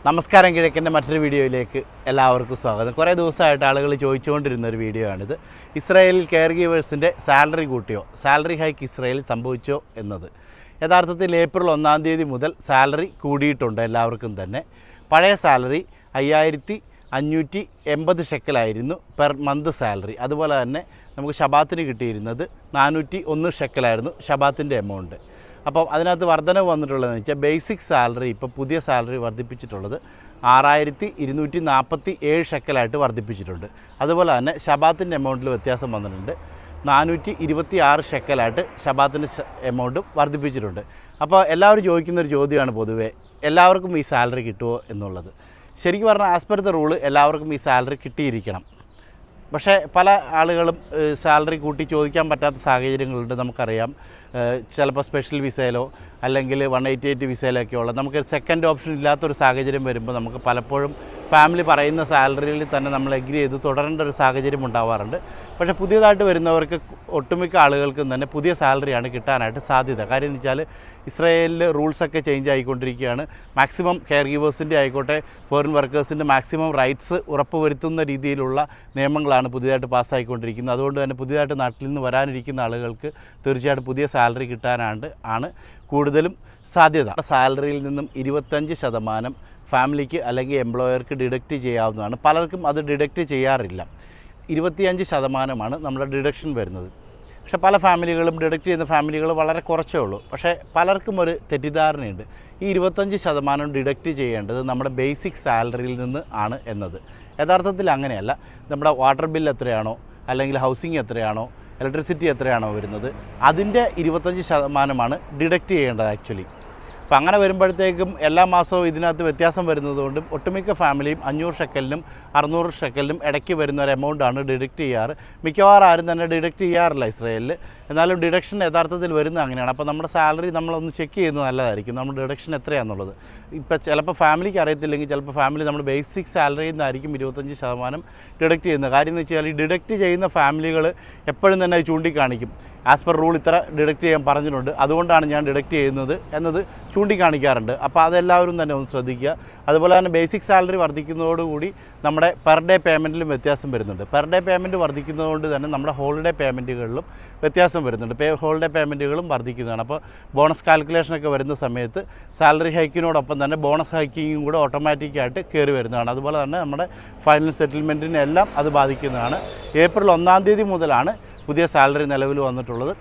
നമസ്കാരം കിഴക്കിൻ്റെ മറ്റൊരു വീഡിയോയിലേക്ക് എല്ലാവർക്കും സ്വാഗതം. കുറേ ദിവസമായിട്ട് ആളുകൾ ചോദിച്ചുകൊണ്ടിരുന്ന ഒരു വീഡിയോ ആണിത്. ഇസ്രായേലിൽ കെയർ ഗീവേഴ്സിൻ്റെ സാലറി കൂട്ടിയോ, സാലറി ഹൈക്ക് ഇസ്രായേലിൽ സംഭവിച്ചോ എന്നത്. യഥാർത്ഥത്തിൽ ഏപ്രിൽ 1-ാം തീയതി മുതൽ സാലറി കൂടിയിട്ടുണ്ട് എല്ലാവർക്കും തന്നെ. പഴയ സാലറി 5580 ഷെക്കലായിരുന്നു പെർ മന്ത് സാലറി. അതുപോലെ തന്നെ നമുക്ക് ഷബാത്തിന് കിട്ടിയിരുന്നത് 401 ഷെക്കലായിരുന്നു ഷബാത്തിൻ്റെ എമൗണ്ട്. അപ്പം അതിനകത്ത് വർധനവ് വന്നിട്ടുള്ളതെന്ന് വെച്ചാൽ ബേസിക് സാലറി ഇപ്പോൾ പുതിയ സാലറി വർദ്ധിപ്പിച്ചിട്ടുള്ളത് 6247 ഷെക്കലായിട്ട് വർദ്ധിപ്പിച്ചിട്ടുണ്ട്. അതുപോലെ തന്നെ ഷബാത്തിൻ്റെ എമൗണ്ടിൽ വ്യത്യാസം വന്നിട്ടുണ്ട്. 426 ഷെക്കലായിട്ട് ഷബാത്തിൻ്റെ എമൗണ്ടും വർദ്ധിപ്പിച്ചിട്ടുണ്ട്. അപ്പോൾ എല്ലാവരും ചോദിക്കുന്നൊരു ചോദ്യമാണ് പൊതുവേ, എല്ലാവർക്കും ഈ സാലറി കിട്ടുമോ എന്നുള്ളത്. ശരിക്കും പറഞ്ഞാൽ ആസ് പെർ ദ റൂള് എല്ലാവർക്കും ഈ സാലറി കിട്ടിയിരിക്കണം. പക്ഷേ പല ആളുകളും സാലറി കൂട്ടി ചോദിക്കാൻ പറ്റാത്ത സാഹചര്യങ്ങളുണ്ട്. നമുക്കറിയാം, ചിലപ്പോൾ സ്പെഷ്യൽ വിസയിലോ അല്ലെങ്കിൽ 188 വിസയിലൊക്കെ ഉള്ള നമുക്ക് സെക്കൻഡ് ഓപ്ഷൻ ഇല്ലാത്തൊരു സാഹചര്യം വരുമ്പോൾ നമുക്ക് പലപ്പോഴും ഫാമിലി പറയുന്ന സാലറിയിൽ തന്നെ നമ്മൾ എഗ്രി ചെയ്ത് തുടരേണ്ട ഒരു സാഹചര്യം ഉണ്ടാവാറുണ്ട്. പക്ഷേ പുതിയതായിട്ട് വരുന്നവർക്ക് ഒട്ടുമിക്ക ആളുകൾക്കും തന്നെ പുതിയ സാലറിയാണ് കിട്ടാനായിട്ട് സാധ്യത. കാര്യം എന്ന് വെച്ചാൽ ഇസ്രായേലിൽ റൂൾസൊക്കെ ചേഞ്ച് ആയിക്കൊണ്ടിരിക്കുകയാണ്. മാക്സിമം കെയർ ഗീവേഴ്സിൻ്റെ ആയിക്കോട്ടെ ഫോറിൻ വർക്കേഴ്സിൻ്റെ മാക്സിമം റൈറ്റ്സ് ഉറപ്പുവരുത്തുന്ന രീതിയിലുള്ള നിയമങ്ങളാണ് പുതിയതായിട്ട് പാസ്സായിക്കൊണ്ടിരിക്കുന്നത്. അതുകൊണ്ട് തന്നെ പുതിയതായിട്ട് നാട്ടിൽ നിന്ന് വരാനിരിക്കുന്ന ആളുകൾക്ക് തീർച്ചയായിട്ടും പുതിയ സാലറി കിട്ടാനാണ് കൂടുതലും സാധ്യത. സാലറിയിൽ നിന്നും 25% ഫാമിലിക്ക് അല്ലെങ്കിൽ എംപ്ലോയർക്ക് ഡിഡക്റ്റ് ചെയ്യാവുന്നതാണ്. പലർക്കും അത് ഡിഡക്റ്റ് ചെയ്യാറില്ല. 25% നമ്മുടെ ഡിഡക്ഷൻ വരുന്നത്. പക്ഷേ പല ഫാമിലികളും ഡിഡക്റ്റ് ചെയ്യുന്ന ഫാമിലികൾ വളരെ കുറച്ചേ ഉള്ളൂ. പക്ഷേ പലർക്കും ഒരു തെറ്റിദ്ധാരണയുണ്ട്, ഈ 25% ഡിഡക്റ്റ് ചെയ്യേണ്ടത് നമ്മുടെ ബേസിക് സാലറിയിൽ നിന്ന് ആണ് എന്നത്. യഥാർത്ഥത്തിൽ അങ്ങനെയല്ല. നമ്മുടെ വാട്ടർ ബിൽ എത്രയാണോ അല്ലെങ്കിൽ ഹൗസിംഗ് എത്രയാണോ ഇലക്ട്രിസിറ്റി എത്രയാണോ വരുന്നത് അതിൻ്റെ 25% ഡിഡക്റ്റ് ചെയ്യേണ്ടത് ആക്ച്വലി. അപ്പോൾ അങ്ങനെ വരുമ്പോഴത്തേക്കും എല്ലാ മാസവും ഇതിനകത്ത് വ്യത്യാസം വരുന്നതുകൊണ്ടും ഒട്ടുമിക്ക ഫാമിലിയും 500 ഷെക്കലിനും 600 ഷെക്കലിനും ഇടയ്ക്ക് വരുന്ന ഒരു എമൗണ്ടാണ് ഡിഡക്റ്റ് ചെയ്യാറ്. മിക്കവാറും ആരും തന്നെ ഡിഡക്റ്റ് ചെയ്യാറില്ല ഇസ്രായേലിൽ. എന്നാലും ഡിഡക്ഷൻ യഥാർത്ഥത്തിൽ വരുന്നത് അങ്ങനെയാണ്. അപ്പോൾ നമ്മുടെ സാലറി നമ്മളൊന്ന് ചെക്ക് ചെയ്യുന്നത് നല്ലതായിരിക്കും, നമ്മുടെ ഡിഡക്ഷൻ എത്രയാണെന്നുള്ളത്. ഇപ്പോൾ ചിലപ്പോൾ ഫാമിലിക്ക് അറിയത്തില്ലെങ്കിൽ ചിലപ്പോൾ ഫാമിലി നമ്മുടെ ബേസിക് സാലറിയിൽ നിന്നായിരിക്കും 25% ഡിഡക്റ്റ് ചെയ്യുന്നത്. കാര്യം എന്ന് വെച്ചാൽ ഈ ഡിഡക്റ്റ് ചെയ്യുന്ന ഫാമിലികൾ എപ്പോഴും തന്നെ ചൂണ്ടിക്കാണിക്കും, ആസ് പെർ റൂൾ ഇത്ര ഡിഡക്റ്റ് ചെയ്യാൻ പറഞ്ഞിട്ടുണ്ട്, അതുകൊണ്ടാണ് ഞാൻ ഡിഡക്റ്റ് ചെയ്യുന്നത് എന്നത് ചൂണ്ടിക്കാണിക്കാറുണ്ട്. അപ്പോൾ അതെല്ലാവരും തന്നെ ഒന്ന് ശ്രദ്ധിക്കുക. അതുപോലെ തന്നെ ബേസിക് സാലറി വർദ്ധിക്കുന്നതോടുകൂടി നമ്മുടെ പെർ ഡേ പേയ്മെൻറ്റിലും വ്യത്യാസം വരുന്നുണ്ട്. പെർ ഡേ പേയ്മെൻറ്റ് വർദ്ധിക്കുന്നതുകൊണ്ട് തന്നെ നമ്മുടെ ഹോളിഡേ പേയ്മെൻറ്റുകളിലും വ്യത്യാസം വരുന്നുണ്ട്. ഹോളിഡേ പേയ്മെൻറ്റുകളും വർദ്ധിക്കുന്നതാണ്. അപ്പോൾ ബോണസ് കാൽക്കുലേഷനൊക്കെ വരുന്ന സമയത്ത് സാലറി ഹൈക്കിനോടൊപ്പം തന്നെ ബോണസ് ഹൈക്കിങ്ങും കൂടെ ഓട്ടോമാറ്റിക്കായിട്ട് കയറി വരുന്നതാണ്. അതുപോലെ തന്നെ നമ്മുടെ ഫൈനൽ സെറ്റിൽമെൻറ്റിനെല്ലാം അത് ബാധിക്കുന്നതാണ്. ഏപ്രിൽ 1-ാം തീയതി മുതലാണ് പുതിയ സാലറി നിലവിൽ വന്നിട്ടുള്ളത്.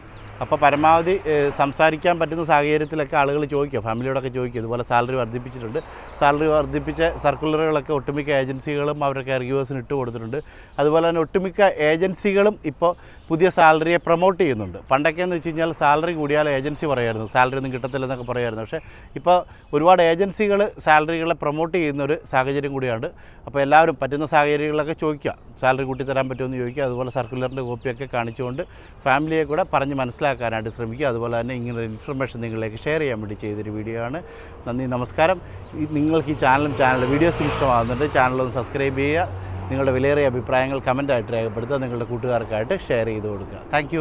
അപ്പോൾ പരമാവധി സംസാരിക്കാൻ പറ്റുന്ന സാഹചര്യത്തിലൊക്കെ ആളുകൾ ചോദിക്കുക, ഫാമിലിയോടൊക്കെ ചോദിക്കുക, ഇതുപോലെ സാലറി വർദ്ധിപ്പിച്ചിട്ടുണ്ട്. സാലറി വർദ്ധിപ്പിച്ച സർക്കുലറുകളൊക്കെ ഒട്ടുമിക്ക ഏജൻസികളും അവരുടെ കെയർ ഗീവേഴ്സിന് ഇട്ട് കൊടുത്തിട്ടുണ്ട്. അതുപോലെ തന്നെ ഒട്ടുമിക്ക ഏജൻസികളും ഇപ്പോൾ പുതിയ സാലറിയെ പ്രൊമോട്ട് ചെയ്യുന്നുണ്ട്. പണ്ടൊക്കെ എന്ന് വെച്ച് കഴിഞ്ഞാൽ സാലറി കൂടിയാൽ ഏജൻസി പറയായിരുന്നു സാലറി ഒന്നും കിട്ടത്തില്ലെന്നൊക്കെ പറയായിരുന്നു. പക്ഷേ ഇപ്പോൾ ഒരുപാട് ഏജൻസികൾ സാലറികളെ പ്രൊമോട്ട് ചെയ്യുന്നൊരു സാഹചര്യം കൂടിയാണ്. അപ്പോൾ എല്ലാവരും പറ്റുന്ന സാഹചര്യങ്ങളിലൊക്കെ ചോദിക്കുക, സാലറി കൂട്ടിത്തരാൻ പറ്റുമെന്ന് ചോദിക്കുക. അതുപോലെ സർക്കുലറിൻ്റെ കോപ്പിയൊക്കെ കാണിച്ചുകൊണ്ട് ഫാമിലിയെ കൂടെ പറഞ്ഞ് മനസ്സിലാക്കാനായിട്ട് ശ്രമിക്കുക. അതുപോലെ തന്നെ ഇങ്ങനൊരു ഇൻഫർമേഷൻ നിങ്ങളിലേക്ക് ഷെയർ ചെയ്യാൻ വേണ്ടി ചെയ്തൊരു വീഡിയോ ആണ്. നന്ദി, നമസ്കാരം. നിങ്ങൾക്ക് ഈ ചാനൽ വീഡിയോസ് ഇഷ്ടമാകുന്നുണ്ട്, ചാനലൊന്ന് സബ്സ്ക്രൈബ് ചെയ്യുക. നിങ്ങളുടെ വിലയേറിയ അഭിപ്രായങ്ങൾ കമൻറ്റായിട്ട് രേഖപ്പെടുത്തുക. നിങ്ങളുടെ കൂട്ടുകാർക്കായിട്ട് ഷെയർ ചെയ്ത് കൊടുക്കുക. താങ്ക്